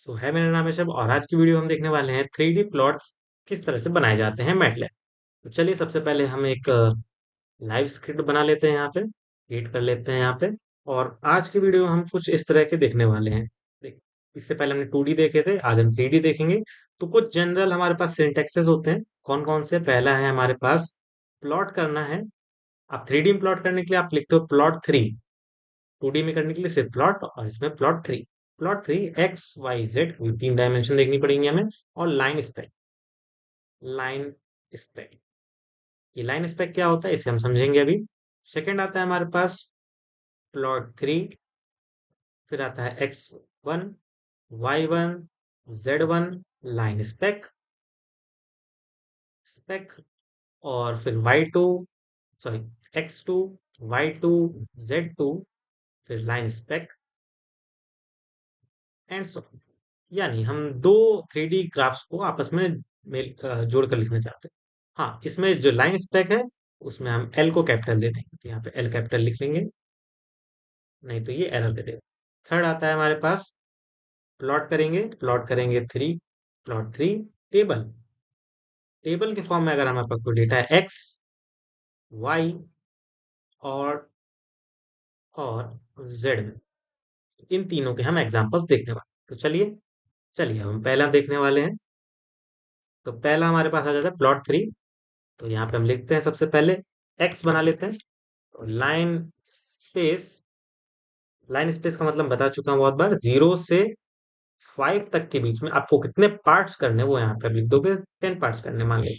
है मेरा नाम है शब और आज की वीडियो हम देखने वाले हैं 3D प्लॉट्स किस तरह से बनाए जाते हैं मैटलैब। तो चलिए सबसे पहले हम एक लाइव स्क्रिप्ट बना लेते हैं यहाँ पे, क्रिएट कर लेते हैं यहाँ पे। और आज की वीडियो हम कुछ इस तरह के देखने वाले हैं। देख, इससे पहले हमने 2D देखे थे, आज हम 3D देखेंगे। तो कुछ जनरल हमारे पास सिंटैक्सेस होते हैं। कौन कौन से? पहला है हमारे पास प्लॉट करना है। आप 3D में प्लॉट करने के लिए आप लिखते हो प्लॉट 3। 2D में करने के लिए सिर्फ प्लॉट और इसमें plot 3। Plot 3 x y z, तीन डायमेंशन देखनी पड़ेंगी हमें। और लाइन स्पेक। लाइन स्पेक, ये लाइन स्पेक क्या होता है इसे हम समझेंगे अभी। सेकंड आता है हमारे पास प्लॉट 3। फिर आता है x1 y1 z1 line spec spec. और फिर y2, sorry, x2 y2 z2 फिर लाइन स्पेक एंड सो। यानी हम दो 3D ग्राफ्स को आपस में जोड़ कर लिखना चाहते हैं। हाँ, इसमें जो लाइन स्पेक है उसमें हम एल को कैपिटल दे देंगे, तो यहाँ पे एल कैपिटल लिख लेंगे, नहीं तो ये एरर दे देगा। थर्ड आता है हमारे पास प्लॉट करेंगे 3। Plot 3 table. टेबल के फॉर्म में अगर हमारे पास कोई डेटा है एक्स वाई और जेड में, इन तीनों के हम एग्जांपल्स देखने वाले हैं। तो चलिए चलिए अब हम पहला देखने वाले हैं। तो पहला हमारे पास आ जाता है प्लॉट 3। तो यहाँ पे हम लिखते हैं सबसे पहले एक्स बना लेते हैं। तो स्पेस लाइन स्पेस का मतलब बता चुका हूँ बहुत बार, 0 से 5 तक के बीच में आपको कितने पार्ट्स करने हैं वो यहाँ पे आप लिख दोगे। 10 पार्ट्स करने मान लीजिए।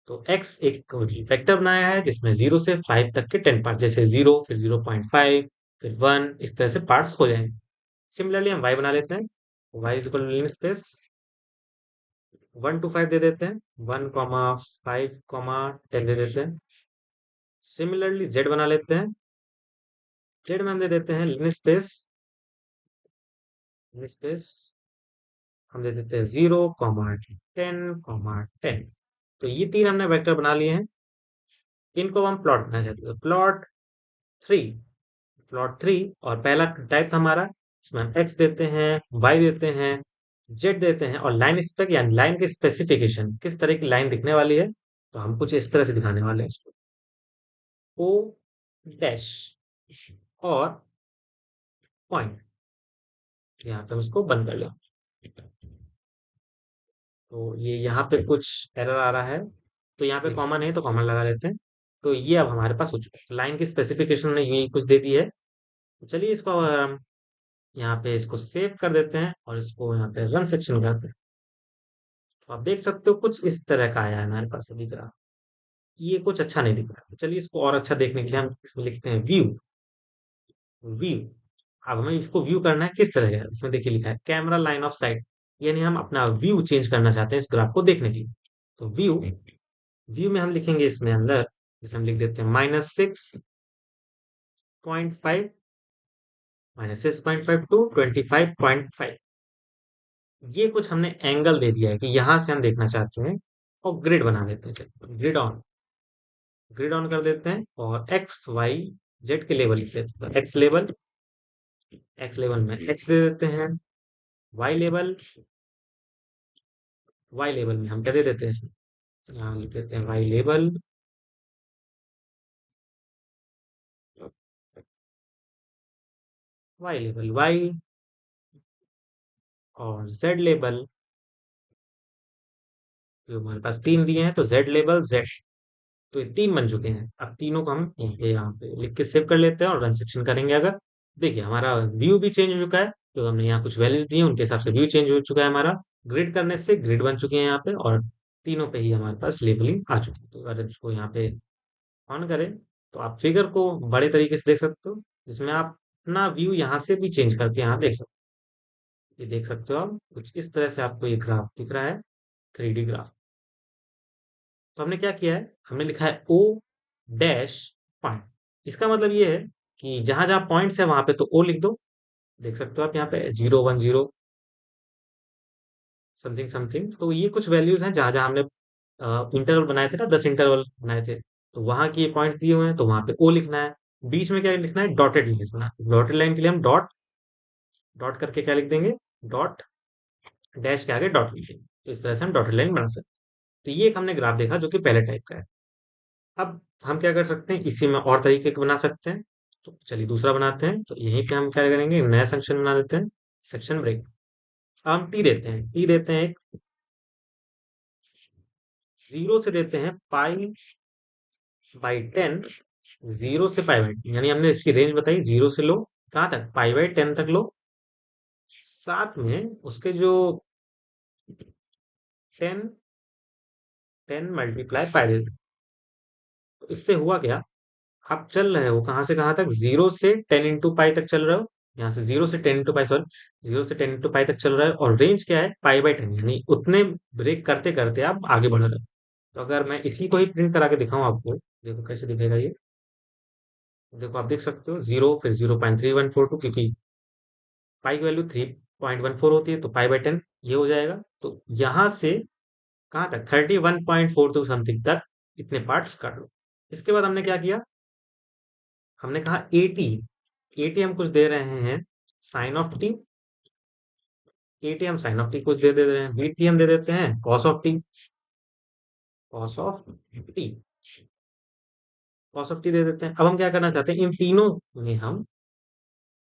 तो एक्स एक वेक्टर बनाया है जिसमें 0 से 5 तक के 10 पार्ट, जैसे 0 फिर 0.5 फिर 1, इस तरह से पार्ट्स हो जाएंगे। सिमिलरली हम वाई बना लेते हैं। Y is equal linspace 1 to 5 दे देते हैं, 1, 5, 10 दे देते हैं। सिमिलरली जेड बना लेते हैं। जेड में हम दे देते हैं लिन स्पेस हम दे देते हैं 0, 10, 10। तो ये तीन हमने वेक्टर बना लिए हैं। इनको हम प्लॉट बनाना चाहते हैं। थ्री प्लॉट थ्री और पहला टाइप था हमारा, उसमें हम एक्स देते हैं, वाई देते हैं, जेड देते हैं, और लाइन स्पेक यानी लाइन की स्पेसिफिकेशन किस तरह की लाइन दिखने वाली है, तो हम कुछ इस तरह से दिखाने वाले हैं इसको। ओ डैश और पॉइंट, यहाँ पे हम इसको बंद कर लें। तो ये यहाँ पे कुछ एरर आ रहा है, तो यहाँ पे कॉमन है तो कॉमन लगा लेते हैं। तो ये अब हमारे पास हो चुका है, लाइन की स्पेसिफिकेशन ने यही कुछ दे दी है। तो चलिए इसको अब हम यहाँ पे इसको सेव कर देते हैं और इसको यहाँ पे रन सेक्शन करते हैं। तो आप देख सकते हो कुछ इस तरह का आया है हमारे पास अभी ग्राफ। ये कुछ अच्छा नहीं दिख रहा है, तो चलिए इसको और अच्छा देखने के लिए हम इसमें लिखते हैं व्यू। व्यू, अब हमें इसको व्यू करना है किस तरह का, इसमें देखिए लिखा है कैमरा लाइन ऑफ साइट, यानी हम अपना व्यू चेंज करना चाहते हैं इस ग्राफ को देखने के लिए। तो व्यू व्यू में हम लिखेंगे इसमें अंदर, जैसे हम लिख देते हैं -6.5, -6.5 to 25.5। ये कुछ हमने एंगल दे दिया है कि यहां से हम देखना चाहते हैं। और ग्रिड बना देते हैं, चलिए ग्रिड ऑन कर देते हैं और एक्स वाई जेड के लेवल लिख लेते हैं। तो एक्स लेवल में एक्स दे देते हैं। वाई लेवल में हम क्या दे देते हैं इसमें, यहाँ लिख देते हैं वाई लेवल वाई, और जेड लेवल जो हमारे पास तीन दिए हैं तो जेड लेवल जेड। तो ये तीन बन चुके हैं। अब तीनों को हम यहाँ पे लिख के सेव कर लेते हैं और रन सेक्शन करेंगे। अगर देखिए हमारा व्यू भी चेंज हो चुका है, तो हमने यहाँ कुछ वैल्यूज दी हैं उनके हिसाब से व्यू चेंज हो चुका है हमारा। ग्रिड करने से ग्रिड बन चुकी है यहाँ पे, और तीनों पे ही हमारे पास लेबलिंग आ चुकी है। तो अगर इसको यहाँ पे ऑन करें तो आप फिगर को बड़े तरीके से देख सकते हो, जिसमें आप अपना व्यू यहाँ से भी चेंज करके यहाँ देख सकते हो। ये देख सकते हो आप कुछ इस तरह से आपको ये ग्राफ दिख रहा है, 3D ग्राफ। तो हमने क्या किया है, हमने लिखा है ओ डैश पॉइंट। इसका मतलब ये है कि जहां जहां पॉइंट्स है वहां पे तो ओ लिख दो। देख सकते हो आप यहाँ पे 0, 1, 0 समथिंग समथिंग। तो ये कुछ वैल्यूज हैं जहां जहां हमने इंटरवल बनाए थे ना, 10 इंटरवल बनाए थे, तो वहां की पॉइंट्स दिए हुए हैं तो वहां पे ओ लिखना है। बीच में क्या लिखना है, डॉटेड लाइन लिखना है। डॉटेड लाइन के लिए हम डॉट डॉट करके क्या लिख देंगे, डॉट, डैश के आगे डॉट लिखेंगे, तो इस तरह से हम डॉटेड लाइन बना सकते हैं। तो ये एक हमने ग्राफ देखा जो कि पहले टाइप का है। अब हम क्या कर सकते हैं, इसी में और तरीके के बना सकते हैं। तो चलिए दूसरा बनाते हैं। तो यहीं पे हम क्या करेंगे, नया सेक्शन बना लेते हैं, सेक्शन ब्रेक। हम टी देते हैं, टी देते हैं एक, जीरो से देते हैं पाई/10, जीरो से पाई/10, यानी हमने इसकी रेंज बताई, जीरो से लो कहाँ तक, पाई/10 तक लो। साथ में उसके जो 10, 10 × पाई दे दो। तो इससे हुआ क्या, आप चल रहे हो कहाँ से कहाँ तक, जीरो से 10 × पाई तक चल रहे हो। यहाँ से जीरो से 10 × पाई, सॉरी, जीरो से 10 × पाई तक चल रहा है, और रेंज क्या है, पाई/10, यानी उतने ब्रेक करते करते आप आगे बढ़ रहे हो। तो अगर मैं इसी को ही प्रिंट करा के दिखाऊं आपको, देखो कैसे दिखेगा ये। देखो आप देख सकते हो, जीरो फिर 0.3142, क्योंकि पाई की वैल्यू 3.14 होती है, तो पाई/10 ये हो जाएगा। तो यहाँ से कहाँ तक, 31.42 समथिंग तक इतने पार्ट्स कर लो। इसके बाद हमने क्या किया, हमने कहा एटी, एटी हम कुछ दे रहे हैं, साइन ऑफ टी, एटी हम साइन ऑफ टी कुछ दे रहे हैं, बीटी हम दे देते हैं cos of T, cos of T, cos of T दे देते हैं। अब हम क्या करना चाहते हैं, इन तीनों में हम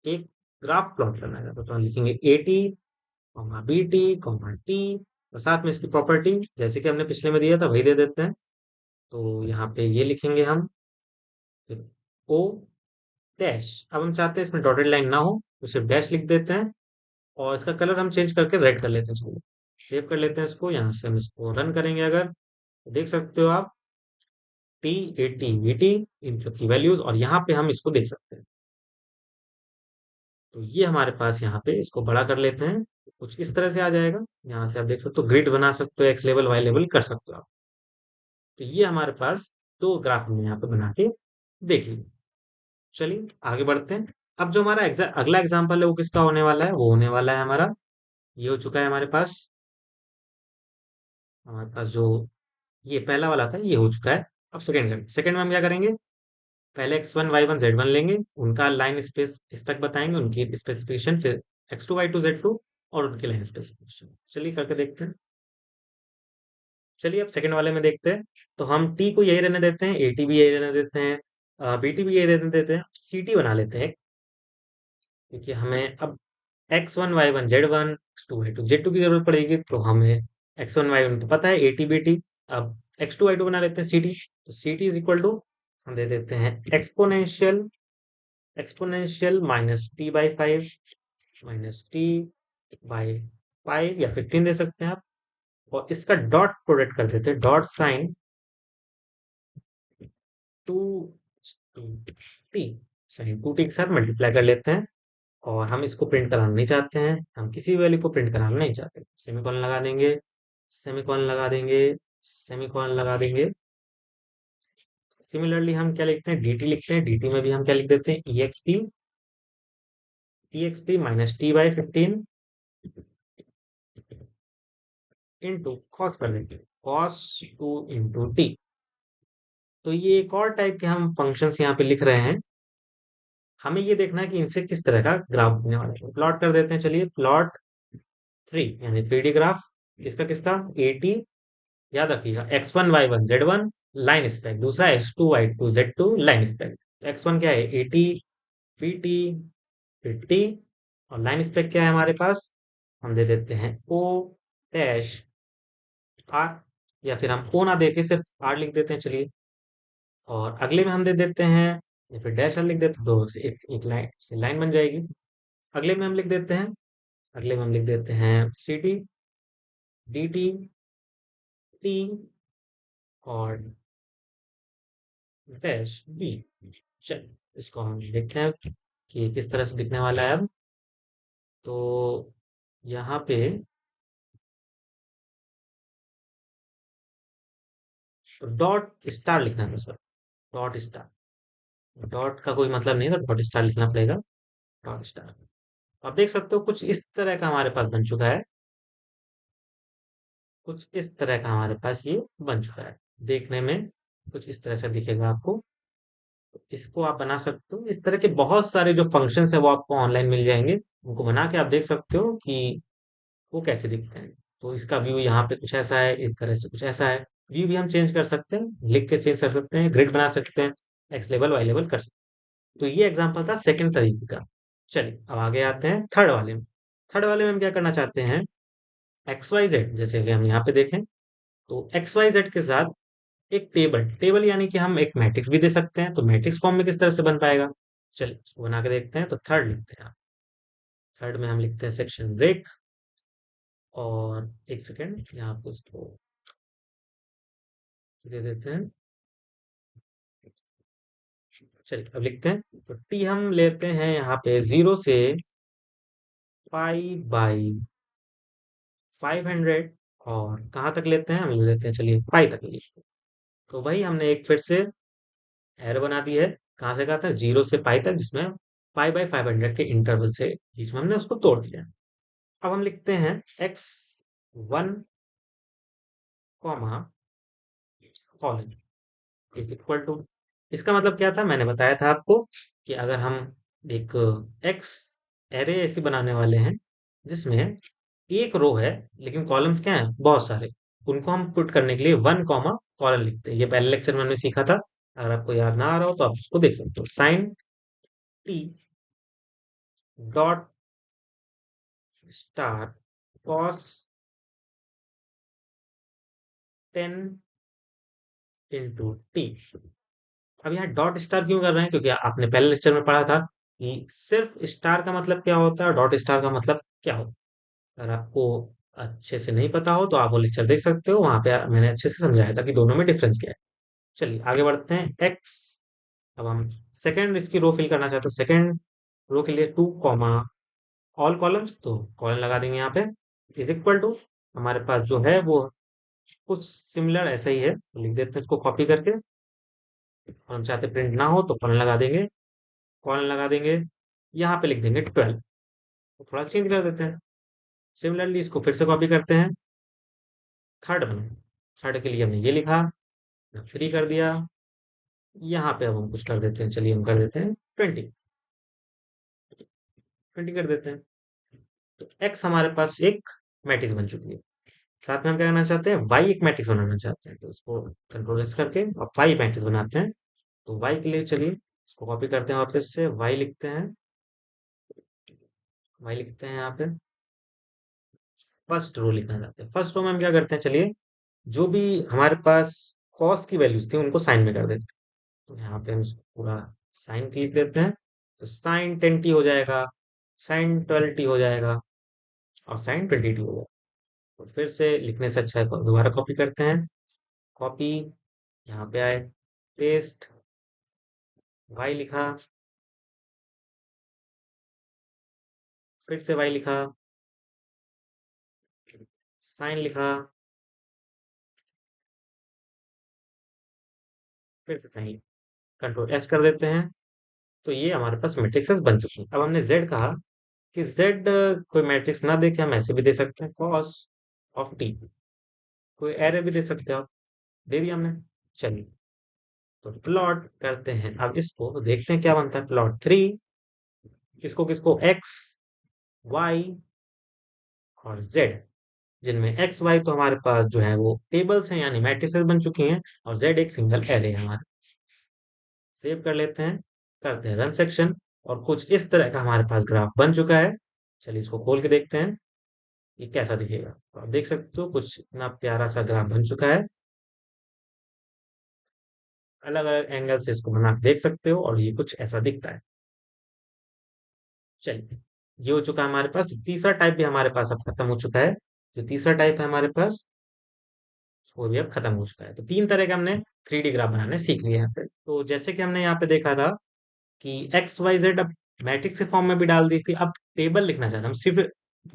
एक ग्राफ प्लॉट करना चाहते हैं। तो हम लिखेंगे एटी, बीटी, टी, और साथ में इसकी प्रॉपर्टी जैसे कि हमने पिछले में दिया था वही दे देते हैं। तो यहाँ पे ये लिखेंगे हम, फिर ओ डैश। अब हम चाहते हैं इसमें डॉटेड लाइन ना हो, तो सिर्फ डैश लिख देते हैं, और इसका कलर हम चेंज करके रेड कर लेते हैं। इसको सेव कर लेते हैं, इसको यहाँ से हम इसको रन करेंगे अगर, तो देख सकते हो आप, टी, एटी, वीटी, इन सबकी वैल्यूज, और यहाँ पे हम इसको देख सकते हैं। तो ये हमारे पास यहाँ पे, इसको बड़ा कर लेते हैं, तो कुछ इस तरह से आ जाएगा। यहाँ से आप देख सकते हो, ग्रिड बना सकते हो, एक्स लेवल वाई लेवल कर सकते हो आप। तो ये हमारे पास दो ग्राफ हमने यहाँ पे बना के देख लिया। चलिए आगे बढ़ते हैं। अब जो हमारा अगला एग्जाम्पल है वो किसका होने वाला है, वो होने वाला है हमारा, ये हो चुका है हमारे पास जो ये पहला वाला था ये हो चुका है। अब सेकंड में हम क्या करेंगे, पहले x1 y1 z1 लेंगे, उनका लाइन स्पेस स्पेक बताएंगे, उनकी स्पेसिफिकेशन, फिर x2 y2 z2 और उनकी लाइन स्पेसिफिकेशन। चलिए करके देखते हैं। चलिए अब सेकंड वाले में देखते हैं। तो हम टी को यही रहने देते हैं, एटी भी यही रहने देते हैं, बीटी भी यही रहने देते हैं, सीटी बना लेते हैं, क्योंकि हमें अब x1 y1 z1, x2 y2 z2 की जरूरत पड़ेगी। तो हमें x1 y1 तो पता है, एटी बीटी। अब x2 y2 बना लेते हैं सीटी। तो सीटी इज इक्वल टू, हम दे देते हैं एक्सपोनेंशियल, एक्सपोनेंशियल -t/5 -t/5 या 15 दे सकते हैं आप। और इसका डॉट प्रोडक्ट कर देते हैं, dot sign to T, sign to T के साथ मल्टीप्लाई कर लेते हैं। और हम इसको प्रिंट कराना नहीं चाहते हैं, हम किसी वैल्यू को प्रिंट कराना नहीं चाहते, सेमीकोलन लगा देंगे, सेमीकोलन लगा देंगे, सेमीकोलन लगा देंगे। सिमिलरली हम क्या लिखते हैं, dt लिखते हैं, dt में भी हम क्या लिख देते हैं, exp -t/15 इंटू कॉस कर देंगे, cos 2 इंटू टी। तो ये एक और टाइप के हम फंक्शंस यहाँ पे लिख रहे हैं। हमें ये देखना है कि इनसे किस तरह का ग्राफ बनने वाला है। प्लॉट कर देते हैं, चलिए प्लॉट थ्री, यानी 3D ग्राफ, किसका किसका, एटी, याद रखिएगा, x1 y1 z1 line spec, दूसरा x2 y2 z2 line spec. तो x1 क्या है, एटी, बीटी, फिर टी, और लाइन स्पेक क्या है हमारे पास, हम दे देते हैं ओ डैश आर, या फिर हम ओ ना देके सिर्फ आर लिख देते हैं, चलिए। और अगले में हम दे देते हैं, या फिर डैश आर लिख देते हैं, तो एक लाइन बन जाएगी। अगले में हम लिख देते हैं, अगले में हम लिख देते हैं c t, d t, t, और डैश बी। चल इसको हम देखते हैं कि किस तरह से दिखने वाला है अब। तो यहाँ पे डॉट स्टार लिखना है सर, डॉट स्टार, डॉट का कोई मतलब नहीं है, तो डॉट स्टार लिखना पड़ेगा, डॉट स्टार। आप देख सकते हो कुछ इस तरह का हमारे पास बन चुका है, कुछ इस तरह का हमारे पास ये बन चुका है। देखने में कुछ इस तरह से दिखेगा आपको। इसको आप बना सकते हो। इस तरह के बहुत सारे जो फंक्शंस है वो आपको ऑनलाइन मिल जाएंगे, उनको बना के आप देख सकते हो कि वो कैसे दिखते हैं। तो इसका व्यू यहाँ पे कुछ ऐसा है, इस तरह से कुछ ऐसा है। व्यू भी हम चेंज कर सकते हैं, लिख के चेंज कर सकते हैं, ग्रिड बना सकते हैं, एक्स लेवल वाई लेवल कर सकते हैं। तो ये एग्जांपल था सेकंड तरीके का। चलिए अब आगे आते हैं थर्ड वाले में। थर्ड वाले में हम क्या करना चाहते हैं, एक्स वाई जेड, जैसे कि हम यहाँ पे देखें तो एक्स वाई जेड के साथ एक टेबल, टेबल यानी कि हम एक मैट्रिक्स भी दे सकते हैं। तो मैट्रिक्स फॉर्म में किस तरह से बन पाएगा, चलिए इसको बना के देखते हैं। तो थर्ड लिखते हैं, थर्ड में हम लिखते हैं सेक्शन ब्रेक, और एक सेकेंड यहाँ पे उसको दे देते हैं। चलिए अब लिखते हैं, तो टी हम लेते हैं यहाँ पे 0 से पाई बाई 500, और कहाँ तक लेते हैं, हम ले लेते हैं चलिए पाई तक ले। तो वही हमने एक फिर से एरो बना दी है, कहाँ से कहाँ तक, 0 से पाई तक, जिसमें पाई बाई 500 के इंटरवल से बीच में हमने उसको तोड़ दिया। अब हम लिखते हैं x1 comma colon is equal to, इसका मतलब क्या था, मैंने बताया था आपको कि अगर हम एक एक्स एरे ऐसी बनाने वाले हैं जिसमें एक रो है लेकिन कॉलम्स क्या हैं बहुत सारे, उनको हम पुट करने के लिए 1 कॉमा कॉलन लिखते हैं। ये पहले लेक्चर में हमने सीखा था, अगर आपको याद ना आ रहा हो तो आप उसको देख सकते हो। Sine t dot star cos 10 into t. अब यहाँ डॉट स्टार क्यों कर रहे हैं, क्योंकि आपने पहले लेक्चर में पढ़ा था कि सिर्फ स्टार का मतलब क्या होता है और डॉट स्टार का मतलब क्या होता है। अगर आपको अच्छे से नहीं पता हो तो आप वो लेक्चर देख सकते हो, वहां पे मैंने अच्छे से समझाया था कि दोनों में डिफरेंस क्या है। चलिए आगे बढ़ते हैं, एक्स, अब हम सेकेंड इसकी रो फिल करना चाहते हैं। सेकेंड रो के लिए 2 कॉमा ऑल कॉलम्स, तो कॉलन लगा देंगे यहाँ पे, इज इक्वल टू, हमारे पास जो है वो कुछ सिमिलर ऐसा ही है, तो लिख देते हैं इसको कॉपी करके। और हम चाहते प्रिंट ना हो तो कॉलन लगा देंगे, कॉलन लगा देंगे, यहाँ पे लिख देंगे 12, तो थोड़ा चेंज कर देते हैं। सिमिलरली इसको फिर से कॉपी करते हैं, थर्ड बनाए, थर्ड के लिए हमने ये लिखा, 3 कर दिया, यहाँ पे अब हम कुछ कर देते हैं, चलिए हम कर देते हैं 20, 20 कर देते हैं। तो एक्स हमारे पास एक मैट्रिक्स बन चुकी है। साथ में हम क्या करना चाहते हैं, वाई एक मैट्रिक्स बनाना चाहते हैं, तो इसको कंट्रोल एस करके और वाई मैट्रिक्स बनाते हैं। तो वाई के लिए चलिए इसको कॉपी करते हैं, वापस से वाई लिखते हैं, वाई लिखते हैं यहाँ पे, फर्स्ट रो लिखना चाहते हैं। फर्स्ट रो में हम क्या करते हैं, चलिए जो भी हमारे पास कॉस की वैल्यूज थी उनको साइन में कर देते हैं। तो यहाँ पे हम इसको पूरा साइन लिख देते हैं, तो साइन 10t हो जाएगा, साइन 12t हो जाएगा, और साइन 20t हो जाएगा। तो फिर से लिखने से अच्छा है दोबारा कॉपी करते हैं, कॉपी, यहाँ पे आए, पेस्ट, वाई लिखा, फिर से वाई लिखा, साइन लिखा, फिर से साइन, कंट्रोल एस कर देते हैं। तो ये हमारे पास मैट्रिक्सेस बन चुकी है। अब हमने जेड कहा कि जेड कोई मैट्रिक्स ना देके हम ऐसे भी दे सकते हैं, कॉस ऑफ टी, कोई एरे भी दे सकते हो आप, दे दिया हमने। चलिए तो प्लॉट करते हैं अब इसको, तो देखते हैं क्या बनता है। प्लॉट 3, किसको किसको, एक्स वाई और जेड, जिनमें एक्स वाई तो हमारे पास जो है वो टेबल्स हैं यानी मैट्रिसेस बन चुकी हैं, और जेड एक सिंगल एरे है हमारे। सेव कर लेते हैं, करते हैं रन सेक्शन, और कुछ इस तरह का हमारे पास ग्राफ बन चुका है। चलिए इसको खोल के देखते हैं ये कैसा दिखेगा। तो आप देख सकते हो कुछ इतना प्यारा सा ग्राफ बन चुका है, अलग अलग एंगल से इसको बना के देख सकते हो, और ये कुछ ऐसा दिखता है। चलिए ये हो चुका है हमारे पास। तो तीसरा टाइप भी हमारे पास अब खत्म हो चुका है, जो तीसरा टाइप है हमारे पास वो भी अब खत्म हो चुका है। तो 3 तरह के हमने 3D ग्राफ बनाने सीख लिए यहाँ पे। तो जैसे कि हमने यहाँ पे देखा था कि एक्स वाई जेड अब मैट्रिक्स के फॉर्म में भी डाल दी थी, अब टेबल लिखना चाहते हैं हम, सिर्फ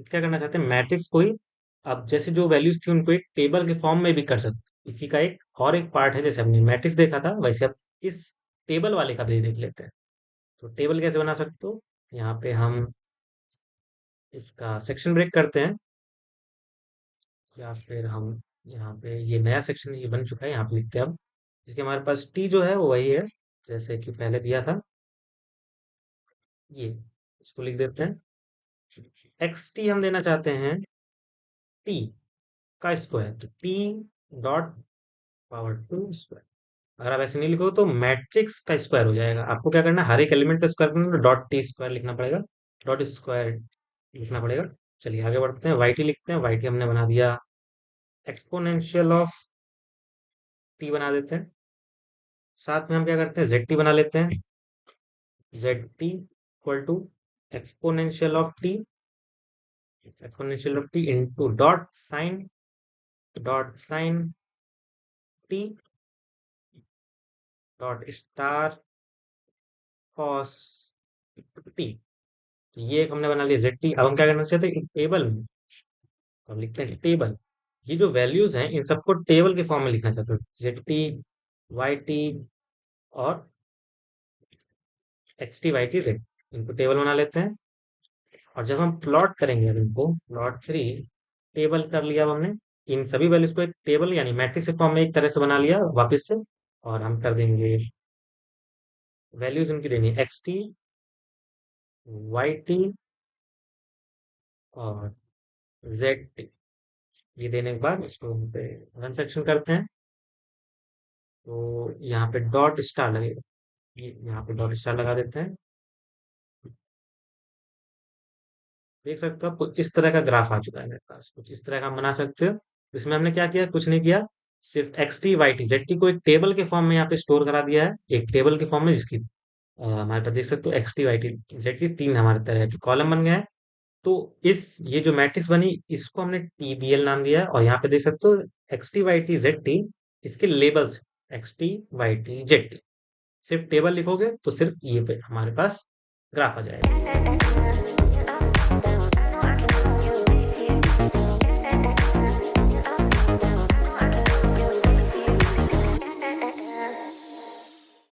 क्या करना चाहते हैं, मैट्रिक्स को ही अब जैसे जो वैल्यूज थी उनको एक टेबल के फॉर्म में भी कर सकते हैं। इसी का एक और एक पार्ट है, जैसे हमने मैट्रिक्स देखा था वैसे अब इस टेबल वाले का भी देख लेते हैं। तो टेबल कैसे बना सकते हो, यहाँ पे हम इसका सेक्शन ब्रेक करते हैं, या फिर हम यहाँ पे ये नया सेक्शन ये बन चुका है, यहाँ पे लिखते हैं अब, इसके हमारे पास टी जो है वो वही है, जैसे कि पहले दिया था, ये इसको लिख देते हैं। एक्स टी हम देना चाहते हैं टी का स्क्वायर, तो t dot power two square. अगर आप ऐसे नहीं लिखो तो मैट्रिक्स का स्क्वायर हो जाएगा। आपको क्या करना है, हर एक एलिमेंट का स्क्वायर करना है, तो डॉट टी स्क्वायर लिखना पड़ेगा, डॉट स्क्वायर लिखना पड़ेगा। चलिए आगे बढ़ते हैं, वाई टी लिखते हैं। वाई टी हमने बना दिया, एक्सपोनेंशियल ऑफ टी बना देते हैं। साथ में हम क्या करते हैं, जेड टी बना लेते हैं। Z t equal to exponential of t, exponential of t into dot sine t dot star cos t. ये एक हमने बना लिया जेड टी। अब हम क्या करना चाहते हैं, टेबल में तो हम लिखते हैं टेबल। ये जो वैल्यूज हैं इन सबको टेबल के फॉर्म में लिखना चाहते हैं, जेड टी, वाई टी और x T, Y T, z, इनको टेबल बना लेते हैं। और जब हम प्लॉट करेंगे, अब इनको प्लॉट थ्री टेबल कर लिया अब हमने, इन सभी वैल्यूज को एक टेबल यानी मैट्रिक्स के फॉर्म में एक तरह से बना लिया वापस से। और हम कर देंगे वैल्यूज इनकी देनी है, एक्स टी, वाई टी और जेड टी। ये देने के बाद इसको हम पे रन सेक्शन करते हैं, तो यहाँ पे डॉट स्टार लगेगा। ये यहाँ पे डॉट स्टार लगा देते हैं। देख सकते हो, कुछ इस तरह का ग्राफ आ चुका है मेरे पास, कुछ इस तरह का हम बना सकते हो। इसमें हमने क्या किया, कुछ नहीं किया, सिर्फ x T, Y T, Z t को एक टेबल के फॉर्म में यहाँ पे स्टोर करा दिया है, एक टेबल के फॉर्म में, जिसकी हमारे पास देख सकते हो x T, Y T, Z t, तीन हमारे तरह के कॉलम बन गए हैं। तो इस ये जो मैट्रिक्स बनी, इसको हमने टीबीएल नाम दिया है। और यहाँ पे देख सकते हो x T, Y T, Z T, इसके labels, X T, Y T, Z T. सिर्फ टेबल लिखोगे तो सिर्फ ये पे हमारे पास ग्राफ आ जाएगा।